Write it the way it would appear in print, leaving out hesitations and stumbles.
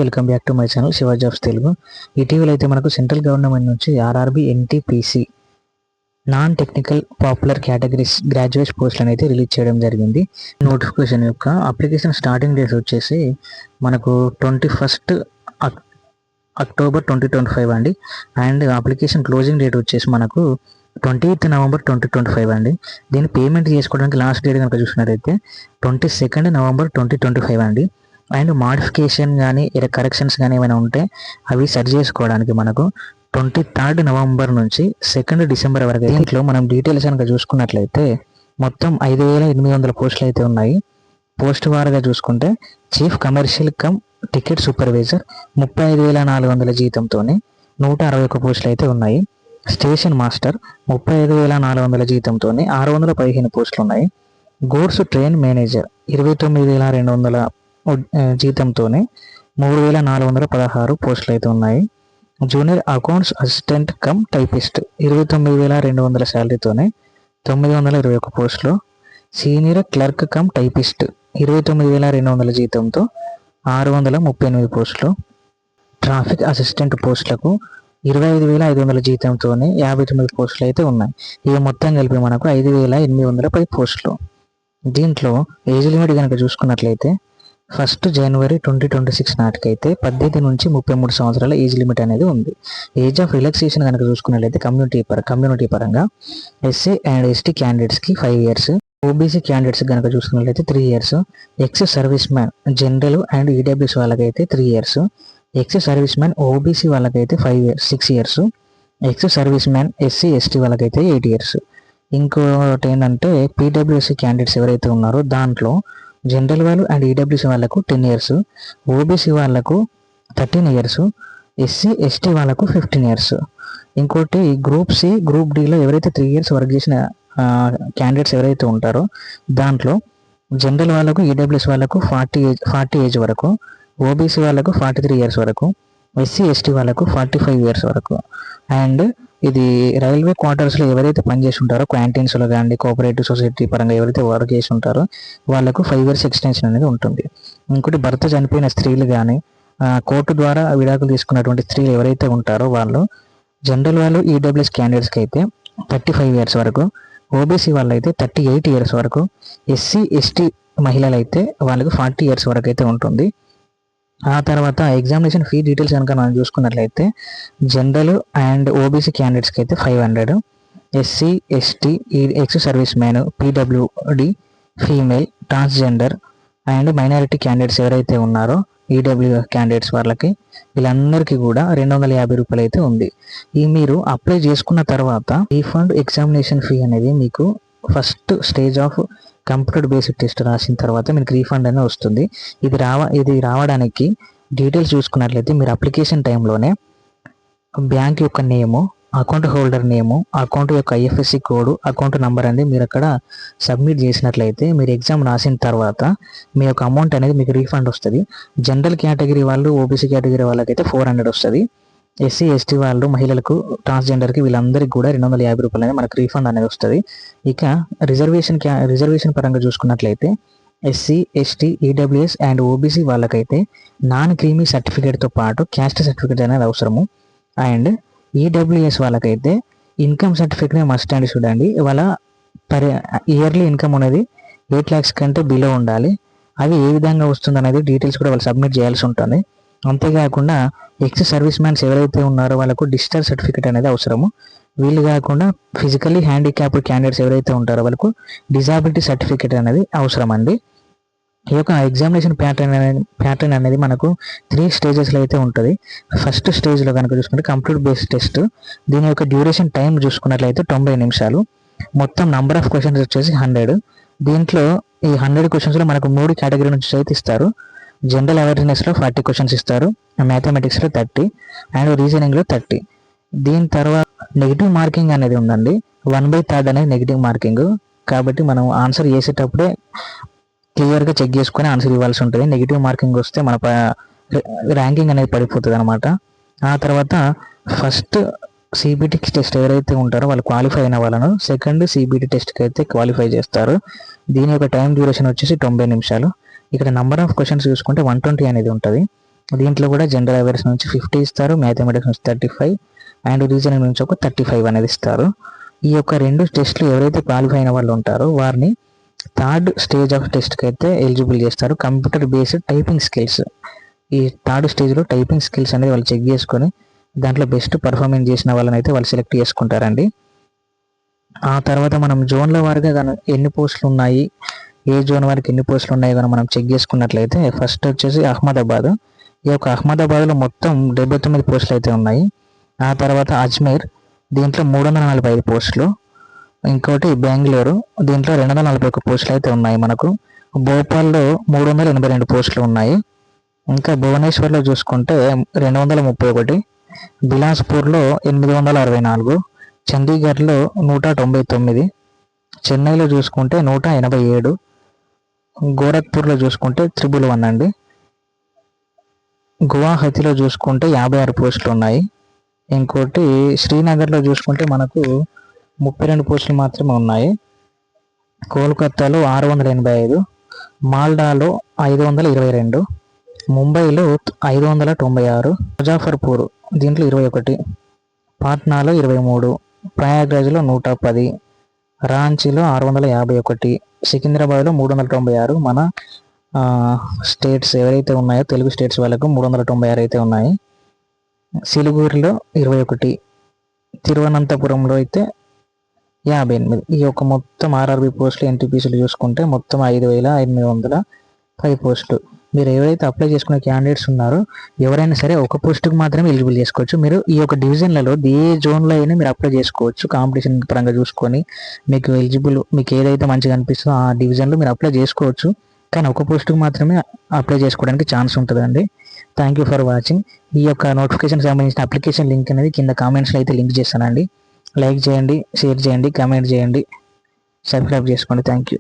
Welcome back to my channel Shiva jobs Telugu. ఇటీవల అయితే మనకు సెంట్రల్ గవర్నమెంట్ నుంచి RRB NTPC non technical popular categories graduate పోస్టులను అయితే రిలీజ్ చేయడం జరిగింది. నోటిఫికేషన్ యొక్క అప్లికేషన్ స్టార్టింగ్ డేట్ వచ్చేసి మనకు 21 అక్టోబర్ 2025 అండి. అండ్ అప్లికేషన్ క్లోజింగ్ డేట్ వచ్చేసి మనకు 28 నవంబర్ 2025 అండి. దీన్ని పేమెంట్ చేసుకోవడానికి లాస్ట్ డేట్ కనుక చూసినట్లయితే 22 నవంబర్ 2025 అండి. అండ్ మాడిఫికేషన్ కానీ కరెక్షన్స్ కానీ ఏమైనా ఉంటే అవి సరి చేసుకోవడానికి మనకు 23 నవంబర్ నుంచి 2 డిసెంబర్ వరకు. దీంట్లో మనం డీటెయిల్స్ కనుక చూసుకున్నట్లయితే మొత్తం 5800 పోస్టులు అయితే ఉన్నాయి. పోస్ట్ వారుగా చూసుకుంటే chief commercial come ticket supervisor 35,400 జీతంతోనే 161 పోస్టులు అయితే ఉన్నాయి. స్టేషన్ మాస్టర్ 35,400 జీతంతోనే 615 పోస్టులు ఉన్నాయి. గూడ్స్ ట్రైన్ మేనేజర్ 29,200 జీతంతోనే 3,416 పోస్టులు అయితే ఉన్నాయి. Junior accounts assistant cum typist 29,200 శాలరీతోనే 921 పోస్టులు. సీనియర్ క్లర్క్ కమ్ టైపిస్ట్ 29,200 జీతంతో 638 పోస్టులు. ట్రాఫిక్ అసిస్టెంట్ పోస్టులకు 25,500 జీతంతోనే 59 పోస్టులు అయితే ఉన్నాయి. ఇవి మొత్తం కలిపి మనకు 5,810 పోస్టులు. దీంట్లో ఏజ్ లిమిట్ కనుక చూసుకున్నట్లయితే 1 జనవరి 2026 నాటికైతే 18 నుంచి 33 సంవత్సరాల ఏజ్ లిమిట్ అనేది ఉంది. ఏజ్ ఆఫ్ రిలాక్సేషన్ కనుక చూసుకున్నట్లయితే కమ్యూనిటీ పరంగా ఎస్సీ అండ్ ఎస్టీ క్యాండిడేట్స్కి 5 ఇయర్స్, ఓబీసీ క్యాండిడేట్స్ కనుక చూసుకున్నట్లయితే 3 years, ex service man general and EWS వాళ్ళకైతే 3 years, ex service man OBC వాళ్ళకైతే 6 years, ex service man SC ST వాళ్ళకైతే 8 ఇయర్స్. ఇంకోటి ఏంటంటే పీడబ్ల్యూసీ క్యాండిడేట్స్ ఎవరైతే ఉన్నారో దాంట్లో జనరల్ వాళ్ళు అండ్ ఈడబ్ల్యూసీ వాళ్ళకు 10 ఇయర్స్, ఓబీసీ వాళ్ళకు 13 ఇయర్స్, ఎస్సీ ఎస్టీ వాళ్ళకు 15 ఇయర్స్. ఇంకోటి గ్రూప్ సి గ్రూప్ డిలో ఎవరైతే 3 ఇయర్స్ వర్క్ చేసిన క్యాండిడేట్స్ ఎవరైతే ఉంటారో దాంట్లో జనరల్ వాళ్ళకు ఈడబ్ల్యూఎస్ వాళ్ళకు 40 ఏజ్ వరకు, ఓబీసీ వాళ్ళకు 43 ఇయర్స్ వరకు, ఎస్సీ ఎస్టీ వాళ్ళకు 45 ఇయర్స్ వరకు. అండ్ ఇది రైల్వే క్వార్టర్స్లో ఎవరైతే పనిచేసి ఉంటారో క్యాంటీన్స్లో కానీ కోఆపరేటివ్ సొసైటీ పరంగా ఎవరైతే వర్క్ చేసి ఉంటారో వాళ్ళకు 5 ఇయర్స్ ఎక్స్టెన్షన్ అనేది ఉంటుంది. ఇంకోటి భర్త చనిపోయిన స్త్రీలు కానీ కోర్టు ద్వారా విడాకులు తీసుకున్నటువంటి స్త్రీలు ఎవరైతే ఉంటారో వాళ్ళు జనరల్ వాళ్ళు ఈడబ్ల్యూఎస్ క్యాండిడేట్స్కి అయితే 35 ఇయర్స్ వరకు, ఓబీసీ వాళ్ళు అయితే 38 ఇయర్స్ వరకు, ఎస్సీ ఎస్టీ మహిళలు అయితే వాళ్ళకు 40 ఇయర్స్ వరకు అయితే ఉంటుంది. ఆ తర్వాత ఎగ్జామినేషన్ ఫీ డీటెయిల్స్ కనుక మనం చూసుకున్నట్లయితే జనరల్ అండ్ ఓబీసీ క్యాండిడేట్స్కి అయితే 500, SC ST ex service man PWD female transgender and minority candidates ఎవరైతే ఉన్నారో ఈడబ్ల్యూ క్యాండిడేట్స్ వాళ్ళకి వీళ్ళందరికీ కూడా 250 రూపాయలు అయితే ఉంది. ఈ మీరు అప్లై చేసుకున్న తర్వాత రీఫండ్ ఎగ్జామినేషన్ ఫీ అనేది మీకు first stage of computer based test రాసిన తర్వాత మీకు రీఫండ్ అనేది వస్తుంది. ఇది రావడానికి డీటెయిల్స్ చూసుకున్నట్లయితే మీరు అప్లికేషన్ టైంలోనే బ్యాంక్ యొక్క నేము, అకౌంట్ హోల్డర్ నేము, అకౌంట్ యొక్క ఐఎఫ్ఎస్సి కోడ్, అకౌంట్ నెంబర్ అనేది మీరు అక్కడ సబ్మిట్ చేసినట్లయితే మీరు ఎగ్జామ్ రాసిన తర్వాత మీ యొక్క అమౌంట్ అనేది మీకు రీఫండ్ వస్తుంది. జనరల్ కేటగిరీ వాళ్ళు ఓబీసీ కేటగిరీ వాళ్ళకైతే 400 వస్తుంది. ఎస్సీ ఎస్టీ వాళ్ళు మహిళలకు ట్రాన్స్జెండర్కి వీళ్ళందరికీ కూడా 250 రూపాయలు అనేది మనకు రీఫండ్ అనేది వస్తుంది. ఇక రిజర్వేషన్ పరంగా చూసుకున్నట్లయితే SC ST EWS and OBC వాళ్ళకైతే నాన్ క్రీమీ సర్టిఫికేట్తో పాటు క్యాస్ట్ సర్టిఫికేట్ అనేది అవసరము. అండ్ ఈడబ్ల్యూఎస్ వాళ్ళకైతే ఇన్కమ్ సర్టిఫికేట్ మస్ట్ అండ్ చూడండి. వాళ్ళ ఇయర్లీ ఇన్కమ్ అనేది 8 lakhs కంటే బిలో ఉండాలి. అది ఏ విధంగా వస్తుంది అనేది డీటెయిల్స్ కూడా వాళ్ళు సబ్మిట్ చేయాల్సి ఉంటుంది. అంతేకాకుండా ఎక్స్ సర్వీస్ మ్యాన్స్ ఎవరైతే ఉన్నారో వాళ్ళకు డిజిటల్ సర్టిఫికేట్ అనేది అవసరము. వీళ్ళు కాకుండా ఫిజికల్లీ హ్యాండిక్యాప్డ్ క్యాండిడేట్స్ ఎవరైతే ఉంటారో డిజాబిలిటీ సర్టిఫికేట్ అనేది అవసరం అండి. ఈ యొక్క ఎగ్జామినేషన్ ప్యాటర్న్ అనేది మనకు 3 స్టేజెస్లో అయితే ఉంటుంది. ఫస్ట్ స్టేజ్లో కనుక చూసుకుంటే కంప్యూటర్ బేస్డ్ టెస్ట్. దీని యొక్క డ్యూరేషన్ టైం చూసుకున్నట్లయితే 90 నిమిషాలు. మొత్తం నంబర్ ఆఫ్ క్వశ్చన్స్ వచ్చేసి 100. దీంట్లో ఈ 100 క్వశ్చన్స్లో మనకు 3 కేటగిరీ నుంచి అయితే ఇస్తారు. జనరల్ అవేర్నెస్లో 40 క్వశ్చన్స్ ఇస్తారు, మ్యాథమెటిక్స్లో 30 అండ్ రీజనింగ్లో 30. దీని తర్వాత నెగిటివ్ మార్కింగ్ అనేది ఉందండి. 1/3 అనేది నెగిటివ్ మార్కింగ్. కాబట్టి మనం ఆన్సర్ చేసేటప్పుడే క్లియర్గా చెక్ చేసుకొని ఆన్సర్ ఇవ్వాల్సి ఉంటుంది. నెగిటివ్ మార్కింగ్ వస్తే మన ర్యాంకింగ్ అనేది పడిపోతుంది అనమాట. ఆ తర్వాత ఫస్ట్ సిబిటి టెస్ట్ ఎవరైతే ఉంటారో వాళ్ళు క్వాలిఫై అయిన వాళ్ళను సెకండ్ సిబిటి టెస్ట్కి అయితే క్వాలిఫై చేస్తారు. దీని యొక్క టైం డ్యూరేషన్ వచ్చేసి 90 నిమిషాలు. ఇక్కడ నెంబర్ ఆఫ్ క్వశ్చన్స్ చూసుకుంటే 120 అనేది ఉంటుంది. దీంట్లో కూడా జనరల్ అవేర్నెస్ నుంచి 50 ఇస్తారు, మ్యాథమెటిక్స్ నుంచి 35 అండ్ రీజనింగ్ నుంచి ఒక 35 అనేది ఇస్తారు. ఈ యొక్క 2 టెస్టులు ఎవరైతే క్వాలిఫై అయిన వాళ్ళు ఉంటారో వారిని థర్డ్ స్టేజ్ ఆఫ్ టెస్ట్కి అయితే ఎలిజిబుల్ చేస్తారు. కంప్యూటర్ బేస్డ్ టైపింగ్ స్కిల్స్, ఈ థర్డ్ స్టేజ్లో టైపింగ్ స్కిల్స్ అనేది వాళ్ళు చెక్ చేసుకొని దాంట్లో బెస్ట్ పర్ఫార్మెన్స్ చేసిన వాళ్ళని అయితే వాళ్ళు సెలెక్ట్ చేసుకుంటారండి. ఆ తర్వాత మనం జోన్ల వారిగా కానీ ఎన్ని పోస్టులు ఉన్నాయి, ఏ జోన్ వారికి ఎన్ని పోస్టులు ఉన్నాయి కానీ మనం చెక్ చేసుకున్నట్లయితే ఫస్ట్ వచ్చేసి అహ్మదాబాద్. ఈ యొక్క అహ్మదాబాద్లో మొత్తం 79 పోస్టులు అయితే ఉన్నాయి. ఆ తర్వాత అజ్మీర్, దీంట్లో 345 పోస్టులు. ఇంకోటి బెంగళూరు, దీంట్లో 241 పోస్టులు అయితే ఉన్నాయి మనకు. భోపాల్లో 382 పోస్టులు ఉన్నాయి. ఇంకా భువనేశ్వర్లో చూసుకుంటే 231, బిలాస్పూర్లో 864, చండీగఢ్లో 199, చెన్నైలో చూసుకుంటే 187, గోరఖ్పూర్లో చూసుకుంటే 111 అండి. గువాహతిలో చూసుకుంటే 56 పోస్టులు ఉన్నాయి. ఇంకోటి శ్రీనగర్లో చూసుకుంటే మనకు 32 పోస్టులు మాత్రమే ఉన్నాయి. కోల్కతాలో 685, మాల్డాలో 522, ముంబైలో 596, ముజాఫర్పూర్ దీంట్లో 21, పాట్నాలో 23, ప్రయాగ్రాజ్లో 110, రాంచీలో 651, సికింద్రాబాద్లో 396. మన స్టేట్స్ ఎవరైతే ఉన్నాయో తెలుగు స్టేట్స్ వాళ్ళకు 396 అయితే ఉన్నాయి. సిలిగురిలో 21, తిరువనంతపురంలో అయితే 58. ఈ యొక్క మొత్తం ఆర్ఆర్బీ పోస్టులు ఎన్టీపీసీలు చూసుకుంటే మొత్తం 5810 పోస్టులు. మీరు ఎవరైతే అప్లై చేసుకునే క్యాండిడేట్స్ ఉన్నారో ఎవరైనా సరే ఒక పోస్టుకు మాత్రమే ఎలిజిబుల్ చేసుకోవచ్చు. మీరు ఈ యొక్క డివిజన్లలో ఏ జోన్లో అయినా మీరు అప్లై చేసుకోవచ్చు. కాంపిటీషన్ పరంగా చూసుకొని మీకు మీకు ఏదైతే మంచిగా అనిపిస్తుందో ఆ డివిజన్లో మీరు అప్లై చేసుకోవచ్చు. కానీ ఒక పోస్టుకు మాత్రమే అప్లై చేసుకోవడానికి ఛాన్స్ ఉంటుందండి. Thank you for watching. ఈ యొక్క నోటిఫికేషన్ సంబంధించిన అప్లికేషన్ లింక్ అనేది కింద కామెంట్స్లో అయితే లింక్ చేస్తానండి. లైక్ చేయండి, షేర్ చేయండి, కామెంట్ చేయండి, సబ్స్క్రైబ్ చేసుకోండి. Thank you.